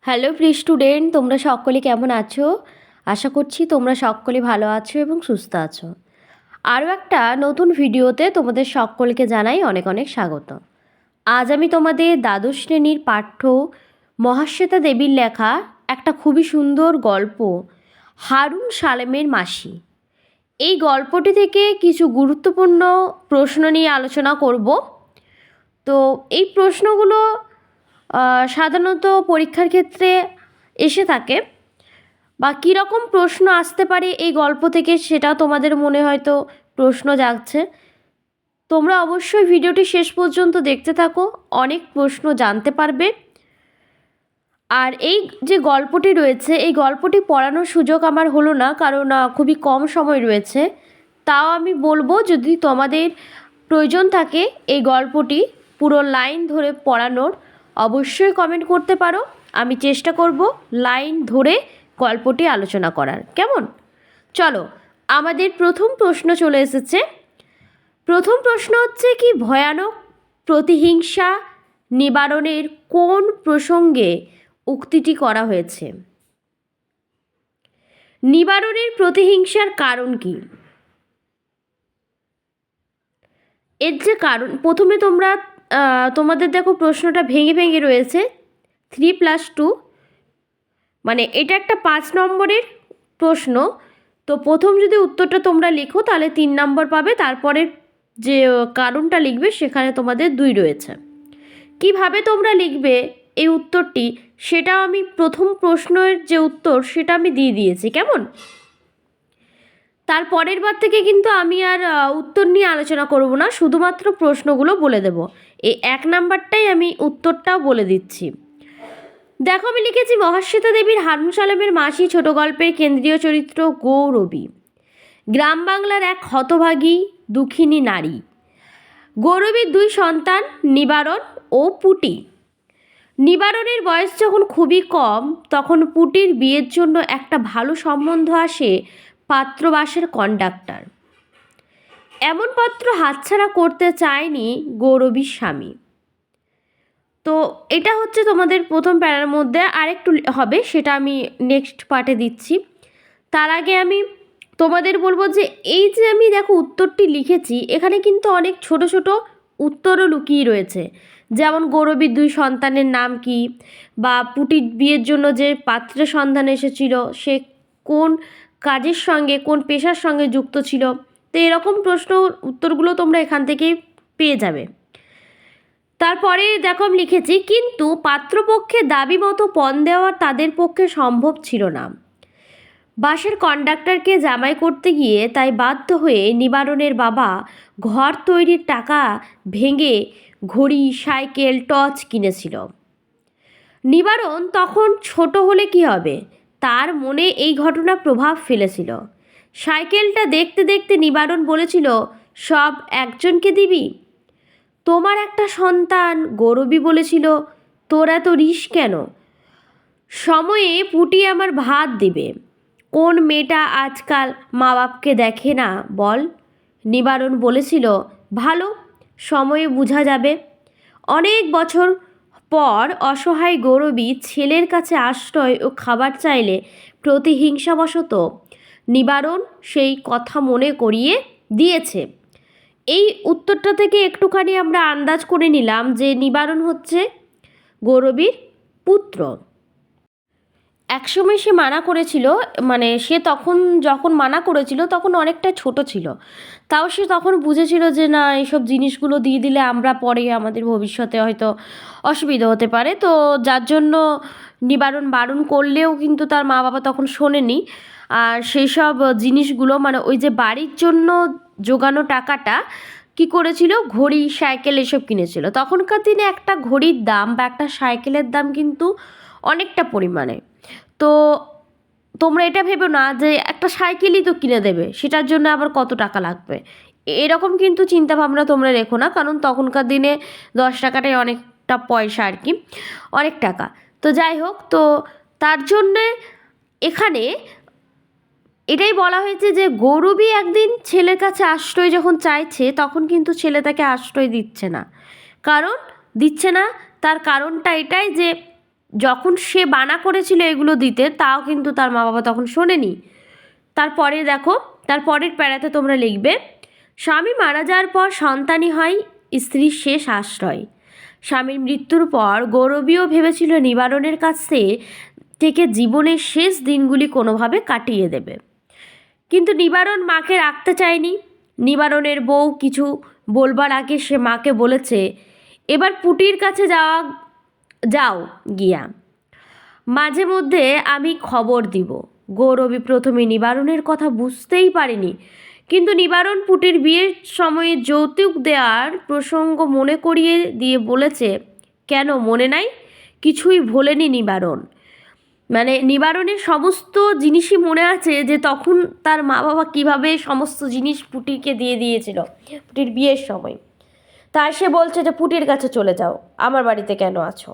Hello প্রিয় student, তোমরা সকলে কেমন আছো? আশা করছি তোমরা সকলে ভালো আছো এবং সুস্থ আছো। আরও একটা নতুন ভিডিওতে তোমাদের সকলকে জানাই অনেক অনেক স্বাগত। আজ আমি তোমাদের দ্বাদশ শ্রেণীর পাঠ্য মহাশ্বেতা দেবীর লেখা একটা খুবই সুন্দর গল্প হারুন সালেমের মাসি, এই গল্পটি থেকে কিছু গুরুত্বপূর্ণ প্রশ্ন নিয়ে আলোচনা করব। তো এই প্রশ্নগুলো সাধারণত পরীক্ষার ক্ষেত্রে এসে থাকে, বা কীরকম প্রশ্ন আসতে পারে এই গল্প থেকে সেটা তোমাদের মনে হয়তো প্রশ্ন জাগছে। তোমরা অবশ্যই ভিডিওটি শেষ পর্যন্ত দেখতে থাকো, অনেক প্রশ্ন জানতে পারবে। আর এই যে গল্পটি রয়েছে, এই গল্পটি পড়ানোর সুযোগ আমার হলো না, কারণ খুবই কম সময় রয়েছে। তাও আমি বলবো, যদি তোমাদের প্রয়োজন থাকে এই গল্পটি পুরো লাইন ধরে পড়ানোর, অবশ্যই কমেন্ট করতে পারো। আমি চেষ্টা করব লাইন ধরে গল্পটি আলোচনা করার। কেমন? চলো, আমাদের প্রথম প্রশ্ন চলে এসেছে। প্রথম প্রশ্ন হচ্ছে, কি ভয়ানক প্রতিহিংসা নিবারণের কোন প্রসঙ্গে উক্তিটি করা হয়েছে? নিবারণের প্রতিহিংসার কারণ কি? এর যে কারণ, প্রথমে তোমাদের দেখো প্রশ্নটা ভেঙে ভেঙে রয়েছে 3+2, মানে এটা একটা 5 নম্বরের প্রশ্ন। তো প্রথম যদি উত্তরটা তোমরা লেখো তাহলে 3 নম্বর পাবে, তারপরে যে কারণটা লিখবে সেখানে তোমাদের 2 রয়েছে। কিভাবে তোমরা লিখবে এই উত্তরটি সেটাও আমি প্রথম প্রশ্নের যে উত্তর সেটা আমি দিয়ে দিয়েছি। কেমন? তারপরের বার থেকে কিন্তু আমি আর উত্তর নিয়ে আলোচনা করব না, শুধুমাত্র প্রশ্নগুলো বলে দেব। এই 1 নাম্বারটাই আমি উত্তরটাও বলে দিচ্ছি। দেখো, আমি লিখেছি মহাশ্বেতা দেবীর হারুন সালেমের মাসি ছোট গল্পের কেন্দ্রীয় চরিত্র গৌরবী, গ্রাম বাংলার এক হতভাগী দুঃখিনী নারী। গৌরবীর 2 সন্তান, নিবারণ ও পুটি। নিবারণের বয়স যখন খুবই কম, তখন পুটির বিয়ের জন্য একটা ভালো সম্বন্ধ আসে পাত্রবাসের কন্ডাক্টর। এমন পাত্র হাতছাড়া করতে চায়নি গৌরবীর স্বামী। তো এটা হচ্ছে তোমাদের প্রথম প্যারার মধ্যে, আরেকটু হবে সেটা আমি নেক্সট পার্টে দিচ্ছি। তার আগে আমি তোমাদের বলবো যে এই যে আমি দেখো উত্তরটি লিখেছি, এখানে কিন্তু অনেক ছোট ছোট উত্তরও লুকিয়ে রয়েছে। যেমন গৌরবীর 2 সন্তানের নাম কি, বা পুটির বিয়ের জন্য যে পাত্রের সন্ধান এসেছিল সে কোন কাজের সঙ্গে, কোন পেশার সঙ্গে যুক্ত ছিল। তো এরকম প্রশ্ন উত্তরগুলো তোমরা এখান থেকেই পেয়ে যাবে। তারপরে দেখো আমি লিখেছি, কিন্তু পাত্রপক্ষে দাবি মতো পণ দেওয়া তাদের পক্ষে সম্ভব ছিল না। বাসের কন্ডাক্টরকে জামাই করতে গিয়ে তাই বাধ্য হয়ে নিবারণের বাবা ঘর তৈরির টাকা ভেঙে ঘড়ি, সাইকেল, টর্চ কিনেছিল। নিবারণ তখন ছোট হলে কি হবে, তার মনে এই ঘটনা প্রভাব ফেলেছিল। সাইকেলটা দেখতে দেখতে নিবারণ বলেছিল, সব একজনকে দিবি? তোমার একটা সন্তান। গৌরবী বলেছিল, তোর এত রিস কেন? সময়ে পুটি আমার ভাত দিবে। কোন মেয়েটা আজকাল মা বাপকে দেখে না বল? নিবারণ বলেছিল, ভালো, সময়ে বোঝা যাবে। অনেক বছর পর অসহায় গৌরবী ছেলের কাছে আশ্রয় ও খাবার চাইলে প্রতিহিংসাবশত নিবারণ সেই কথা মনে করিয়ে দিয়েছে। এই উত্তরটা থেকে একটুখানি আমরা আন্দাজ করে নিলাম যে নিবারণ হচ্ছে গৌরবীর পুত্র। একসময় সে মানা করেছিল, মানে সে তখন যখন মানা করেছিল তখন অনেকটা ছোট ছিল। তাও সে তখন বুঝেছিল যে না, এইসব জিনিসগুলো দিয়ে দিলে আমরা পরে আমাদের ভবিষ্যতে হয়তো অসুবিধা হতে পারে। তো যার জন্য নিবারণ বারণ করলেও কিন্তু তার মা বাবা তখন শোনেনি। আর সেই সব জিনিসগুলো, মানে ওই যে বাড়ির জন্য জোগানো টাকাটা কি করেছিল, ঘড়ি, সাইকেল এসব কিনেছিল। তখনকার দিনে একটা ঘড়ির দাম বা একটা সাইকেলের দাম কিন্তু অনেকটা পরিমাণে। তো তোমরা এটা ভেবো না যে একটা সাইকেলই তো কিনে দেবে, সেটার জন্য আবার কত টাকা লাগবে, এরকম কিন্তু চিন্তাভাবনা তোমরা রেখো না। কারণ তখনকার দিনে 10 টাকাটাই অনেকটা পয়সা আর কি, অনেক টাকা। তো যাই হোক, তো তার জন্যে এখানে এটাই বলা হয়েছে যে গৌরবী একদিন ছেলের কাছে আশ্রয় যখন চাইছে, তখন কিন্তু ছেলে তাকে আশ্রয় দিচ্ছে না। কারণ দিচ্ছে না, তার কারণটা এটাই যে যখন সে বানা করেছিল এগুলো দিতে, তাও কিন্তু তার মা বাবা তখন শোনেনি। তারপরে দেখো, তারপরের প্যারাতে তোমরা লিখবে, স্বামী মারা যাওয়ার পর সন্তানই হয় স্ত্রীর শেষ আশ্রয়। স্বামীর মৃত্যুর পর গৌরবীও ভেবেছিল নিবারণের কাছে থেকে জীবনের শেষ দিনগুলি কোনোভাবে কাটিয়ে দেবে, কিন্তু নিবারণ মাকে রাখতে চায়নি। নিবারণের বউ কিছু বলবার আগে সে মাকে বলেছে, এবার পুটির কাছে যাও গিয়া, মাঝে মধ্যে আমি খবর দিব। গৌরবী প্রথমে নিবারণের কথা বুঝতেই পারেনি, কিন্তু নিবারণ পুটির বিয়ের সময়ে যৌতুক দেওয়ার প্রসঙ্গ মনে করিয়ে দিয়ে বলেছে, কেন মনে নাই? কিছুই ভোলেনি নিবারণ। মানে নিবারণের সমস্ত জিনিসই মনে আছে, যে তখন তার মা বাবা কীভাবে সমস্ত জিনিস পুটিকে দিয়ে দিয়েছিল পুটির বিয়ের সময়। তাই সে বলছে যে পুটির কাছে চলে যাও, আমার বাড়িতে কেন আছো?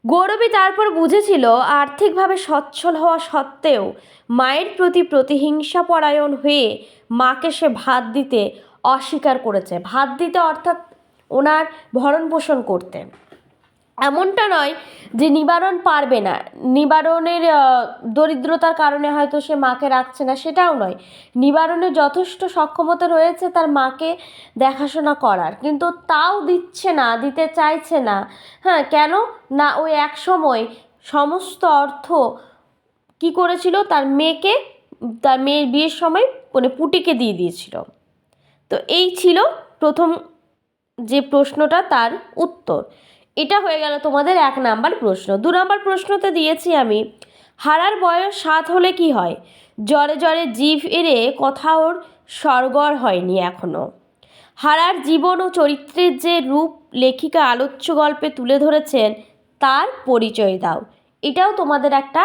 গৌরবী তারপর বুঝেছিল আর্থিকভাবে সচ্ছল হওয়া সত্ত্বেও মায়ের প্রতি প্রতিহিংসা পরায়ণ হয়ে মাকে সে ভাত দিতে অস্বীকার করেছে। ভাত দিতে অর্থাৎ ওনার ভরণ পোষণ করতে। এমনটা নয় যে নিবারণ পারবে না, নিবারণের দরিদ্রতার কারণে হয়তো সে মাকে রাখছে না, সেটাও নয়। নিবারণের যথেষ্ট সক্ষমতা রয়েছে তার মাকে দেখাশোনা করার, কিন্তু তাও দিচ্ছে না, দিতে চাইছে না। হ্যাঁ, কেন না, ওই এক সময় সমস্ত অর্থ কি করেছিল, তার মেয়ের বিয়ের সময় মানে পুটিকে দিয়ে দিয়েছিল। তো এই ছিল প্রথম যে প্রশ্নটা, তার উত্তর। এটা হয়ে গেল তোমাদের 1 নাম্বার প্রশ্ন। 2 নাম্বার প্রশ্নতে দিয়েছি আমি, হারার বয়স 7 হলে কি হয়? জ্বরে জ্বরে জিভ এড়ে কথা ওর সরগর হয়নি এখনও। হারার জীবন ও চরিত্রের যে রূপ লেখিকা আলোচ্য গল্পে তুলে ধরেছেন তার পরিচয় দাও। এটাও তোমাদের একটা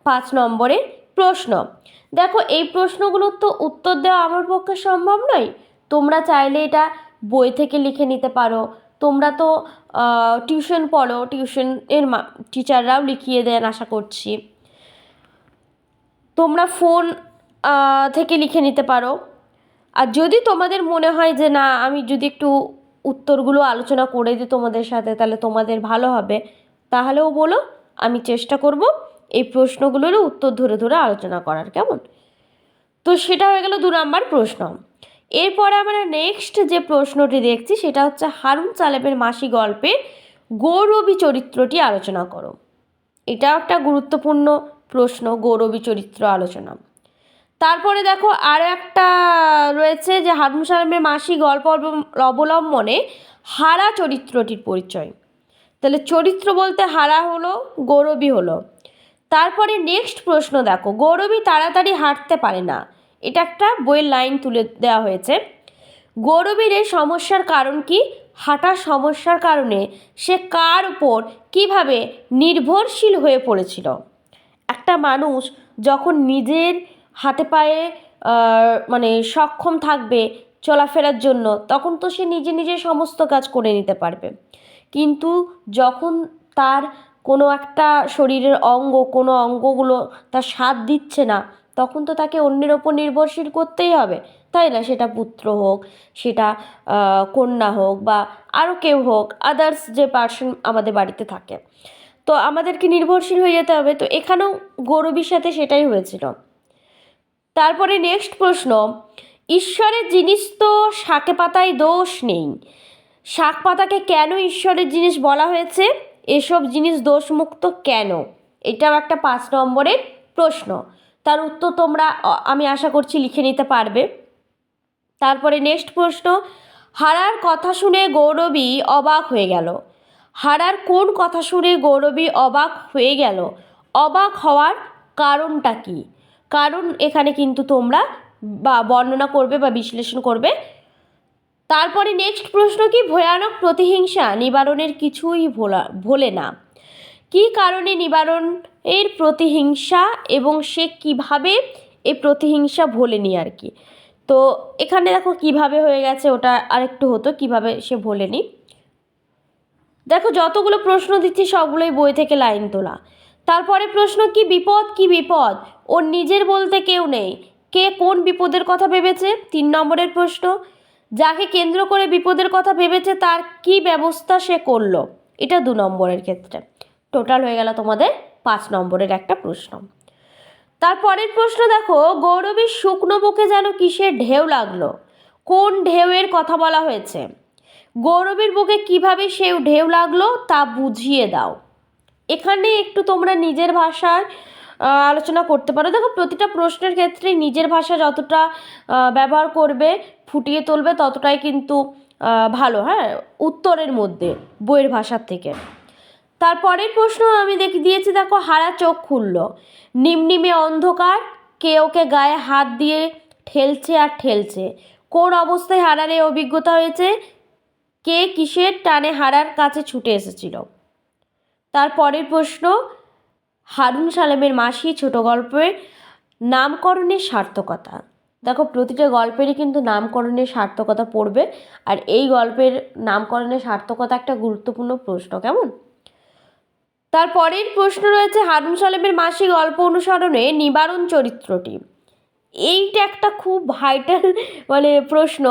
5 নম্বরের প্রশ্ন। দেখো, এই প্রশ্নগুলোর তো উত্তর দেওয়া আমার পক্ষে সম্ভব নয়। তোমরা চাইলে এটা বই থেকে লিখে নিতে পারো। তোমরা তো টিউশন পড়ো, টিউশনের টিচাররাও লিখিয়ে দেন আশা করছি। তোমরা ফোন থেকে লিখে নিতে পারো। আর যদি তোমাদের মনে হয় যে না, আমি যদি একটু উত্তরগুলো আলোচনা করে দিই তোমাদের সাথে, তাহলে তোমাদের ভালো হবে, তাহলেও বলো, আমি চেষ্টা করব এই প্রশ্নগুলোরও উত্তর ধরে ধরে আলোচনা করার। কেমন? তো সেটা হয়ে গেল 2 নাম্বার প্রশ্ন। এরপরে আমরা নেক্সট যে প্রশ্নটি দেখছি সেটা হচ্ছে, হারুন চালেবের মাসি গল্পের গৌরবী চরিত্রটি আলোচনা করো। এটাও একটা গুরুত্বপূর্ণ প্রশ্ন, গৌরবী চরিত্র আলোচনা। তারপরে দেখো, আরও একটা রয়েছে যে হারুন সাহেবের মাসি গল্প অবলম্বনে হারা চরিত্রটির পরিচয়। তাহলে চরিত্র বলতে হারা হলো, গৌরবী হলো। তারপরে নেক্সট প্রশ্ন দেখো, গৌরবী তাড়াতাড়ি হাঁটতে পারে না। এটা একটা বইয়ের লাইন তুলে দেওয়া হয়েছে। গৌরবীর এই সমস্যার কারণ কি? হাঁটার সমস্যার কারণে সে কার উপর কিভাবে নির্ভরশীল হয়ে পড়েছিল। একটা মানুষ যখন নিজের হাতে পায়ে মানে সক্ষম থাকবে চলাফেরার জন্য, তখন তো সে নিজে নিজে সমস্ত কাজ করে নিতে পারবে। কিন্তু যখন তার কোনো একটা শরীরের কোনো অঙ্গগুলো তার সাথ দিচ্ছে না, তখন তো তাকে অন্যের ওপর নির্ভরশীল করতেই হবে, তাই না? সেটা পুত্র হোক, সেটা কন্যা হোক, বা আরও কেউ হোক, আদার্স যে পার্সন আমাদের বাড়িতে থাকে, তো আমাদেরকে নির্ভরশীল হয়ে যেতে হবে। তো এখানেও গৌরবীর সাথে সেটাই হয়েছিল। তারপরে নেক্সট প্রশ্ন, ঈশ্বরের জিনিস তো শাকে পাতায় দোষ নেই, শাক পাতাকে কেন ঈশ্বরের জিনিস বলা হয়েছে? এসব জিনিস দোষমুক্ত কেন? এটাও একটা 5 নম্বরের প্রশ্ন। তার উত্তর তোমরা আমি আশা করছি লিখে নিতে পারবে। তারপরে নেক্সট প্রশ্ন, হারার কথা শুনে গৌরবী অবাক হয়ে গেল। হারার কোন কথা শুনে গৌরবী অবাক হয়ে গেল? অবাক হওয়ার কারণটা কি? কারণ এখানে কিন্তু তোমরা বর্ণনা করবে বা বিশ্লেষণ করবে। তারপরে নেক্সট প্রশ্ন কি, ভয়ানক প্রতিহিংসা নিবারণের কিছুই ভোলে না। কী কারণে নিবারণ এর প্রতিহিংসা, এবং সে কিভাবে এই প্রতিহিংসা ভোলেনি আর কি। তো এখানে দেখো কিভাবে হয়ে গেছে, ওটা আরেকটু হতো কিভাবে সে ভোলেনি। দেখো, যতগুলো প্রশ্ন দিচ্ছি সবগুলোই বই থেকে লাইন তোলা। তারপরে প্রশ্ন, কি বিপদ, কি বিপদ, ওর নিজের বলতে কেউ নেই, কে কোন বিপদের কথা ভেবেছে? 3 নম্বরের প্রশ্ন, যাকে কেন্দ্র করে বিপদের কথা ভেবেছে তার কি ব্যবস্থা সে করলো? এটা 2 নম্বরের ক্ষেত্রে। টোটাল হয়ে গেল তোমাদের 5 নম্বরের একটা প্রশ্ন। তারপরের প্রশ্ন দেখো, গৌরবীর শুকনো বুকে যেন কিসের ঢেউ লাগলো, কোন ঢেউয়ের কথা বলা হয়েছে? গৌরবীর বুকে কিভাবে সে ঢেউ লাগলো তা বুঝিয়ে দাও। এখানে একটু তোমরা নিজের ভাষায় আলোচনা করতে পারো। দেখো প্রতিটা প্রশ্নের ক্ষেত্রে নিজের ভাষা যতটা ব্যবহার করবে, ফুটিয়ে তুলবে, ততটাই কিন্তু ভালো, হ্যাঁ, উত্তরের মধ্যে বইয়ের ভাষার থেকে। তারপরের প্রশ্ন আমি দিয়েছি, দেখো, হারা চোখ খুলল, নিমনিমে অন্ধকার, কে ওকে গায়ে হাত দিয়ে ঠেলছে আর ঠেলছে, কোন অবস্থায় হারার এই অভিজ্ঞতা হয়েছে, কে কিসের টানে হারার কাছে ছুটে এসেছিল? তারপরের প্রশ্ন, হারুন সালেমের মাসি ছোট গল্পের নামকরণের সার্থকতা। দেখো প্রতিটা গল্পেরই কিন্তু নামকরণের সার্থকতা পড়বে, আর এই গল্পের নামকরণের সার্থকতা একটা গুরুত্বপূর্ণ প্রশ্ন, কেমন? তারপরের প্রশ্ন রয়েছে, হারুন সালেমের মাসি গল্প অনুসরণে নিবারণ চরিত্রটি। এইটা একটা খুব ভাইটাল প্রশ্ন,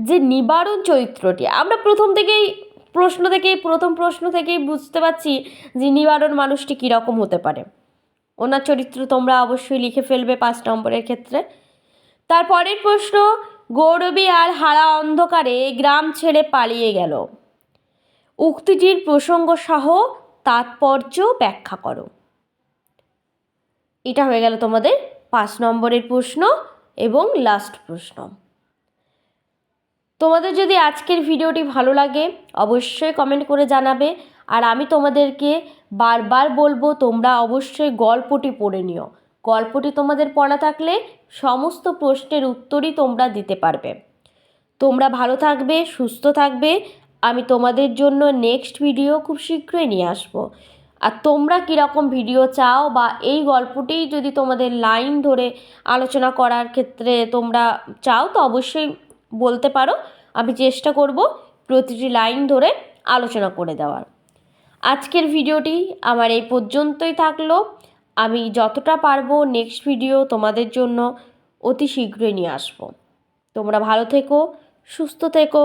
যে নিবারণ চরিত্রটি আমরা প্রথম প্রশ্ন থেকেই বুঝতে পারছি যে নিবারণ মানুষটি কীরকম হতে পারে। ওনার চরিত্র তোমরা অবশ্যই লিখে ফেলবে 5 নম্বরের ক্ষেত্রে। তারপরের প্রশ্ন, গৌরবী আর হারা অন্ধকারে গ্রাম ছেড়ে পালিয়ে গেল, উক্তিটির প্রসঙ্গ সহ তাৎপর্য ব্যাখ্যা করো। এটা হয়ে গেল তোমাদের 5 নম্বরের প্রশ্ন এবং লাস্ট প্রশ্ন। তোমাদের যদি আজকের ভিডিওটি ভালো লাগে অবশ্যই কমেন্ট করে জানাবে, আর আমি তোমাদেরকে বারবার বলবো তোমরা অবশ্যই গল্পটি পড়ে নিও। গল্পটি তোমাদের পড়া থাকলে সমস্ত প্রশ্নের উত্তরই তোমরা দিতে পারবে। তোমরা ভালো থাকবে, সুস্থ থাকবে। আমি তোমাদের জন্য নেক্সট ভিডিও খুব শীঘ্রই নিয়ে আসবো। আর তোমরা কীরকম ভিডিও চাও, বা এই গল্পটি যদি তোমাদের লাইন ধরে আলোচনা করার ক্ষেত্রে তোমরা চাও, তো অবশ্যই বলতে পারো। আমি চেষ্টা করব প্রতিটি লাইন ধরে আলোচনা করে দেওয়ার। আজকের ভিডিওটি আমার এই পর্যন্তই থাকলো। আমি যতটা পারবো নেক্সট ভিডিও তোমাদের জন্য অতি শীঘ্রই নিয়ে আসবো। তোমরা ভালো থেকো, সুস্থ থেকো।